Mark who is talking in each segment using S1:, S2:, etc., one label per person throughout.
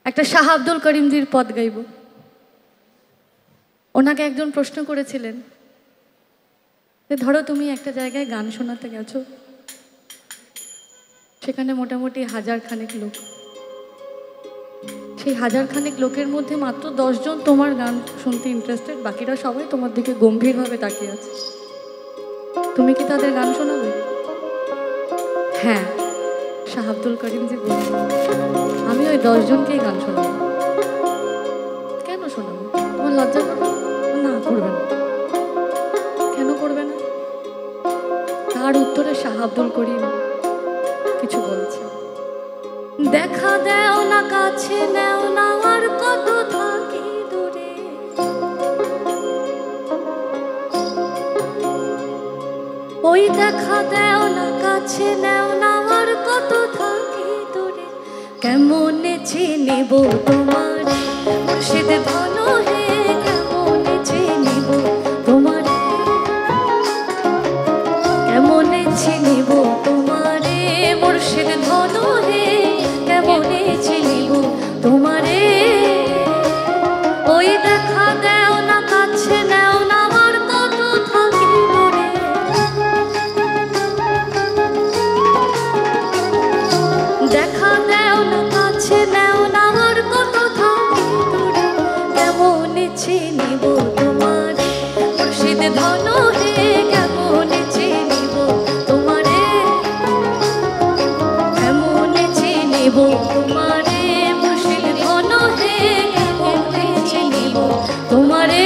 S1: একটা শাহ আব্দুল করিমজির পদ গাইব। ওনাকে একজন প্রশ্ন করেছিলেন যে ধরো তুমি একটা জায়গায় গান শোনাতে গেছো, সেখানে মোটামুটি 1000 খানেক লোক, সেই 1000 খানেক লোকের মধ্যে মাত্র 10 জন তোমার গান শুনতে ইন্টারেস্টেড, বাকিরা সবাই তোমার দিকে গম্ভীরভাবে তাকিয়ে আছে, তুমি কি তাদের গান শোনাবে? হ্যাঁ, শাহ আব্দুল করিমজি বললেন আমি ওই 10 জনকেই গান শোনাবো। কেন শোনাবো? তোমার লজ্জা করবে না? করবে না। কেন করবে না? তার উত্তরে শাহ আব্দুল করিম কিছু বলছে, দেখা দেও না কাছে নেও না আর কত থাকি দূরে, ওই দেখা দেও না কাছে নেও না আর কত থাকি দূরে, কেমনে চিনিব তোমার মুর্শিদ ধন হে, কেমনে চিনিব তোমার, কেমনে চিনিব তোমারে মুর্শিদ ধন হে, কেমনে চিনিব তোমারে, ওই দেখা দেও না কাছে নেও না আমার কত থাকি দূরে, দেখা দেও না কাছে নেও না আমার কত থাকি দূরে, কেমনে চিনিব তোমারে মুর্শিদ ধন হে, কেমনে চিনিব তোমারে, কেমনে চিনিব তোমারে মুর্শিদ ধন হে, কেমনে চিনিব তোমারে।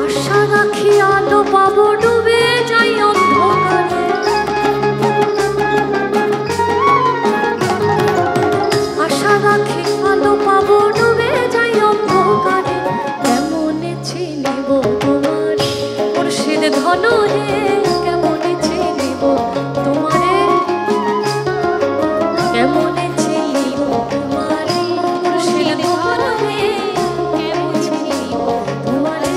S1: আশা রাখি আলো পাবো ডুবে যাই অন্ধকারে, আশা রাখি আলো পাবো ডুবে যাই অন্ধকারে, কেমনে চিনিব তোমার মুর্শিদ ধন হে, কেমনে চিনিব তোমারে, কেমনে চিনিব তোমারে মুর্শিদ ধন হে, কেমনে চিনিব তোমারে।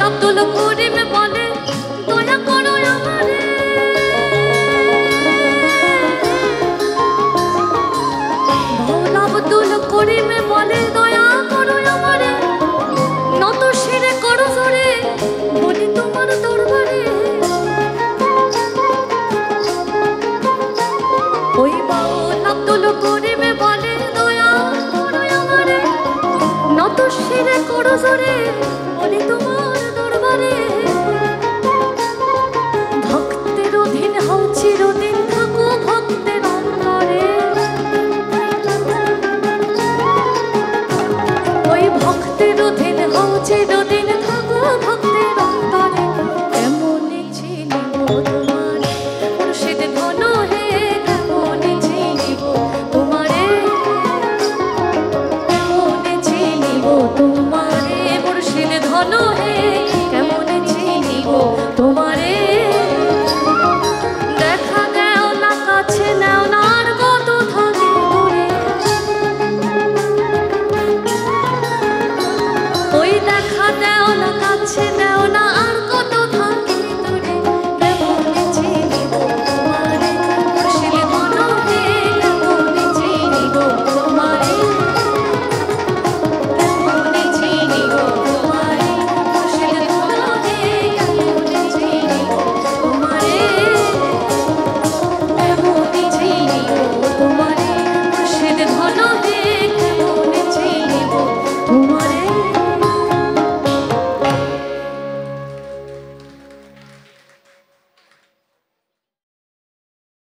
S1: আব্দুল করিম বলে দয়া করো আমারে, বাউল আব্দুল করিম বলে দয়া করো আমারে, নত শিরে করো জোরে বলি তোমার দরবারে, ওই বাউল আব্দুল করিম বলে দয়া করো আমারে, নত শিরে করো জোরে বলি তোমার দরবারে, ভক্তের অধীন হও চিরদিন থাকো ভক্তের অন্তরে, ওই ভক্তের অধীন হও চিরদিন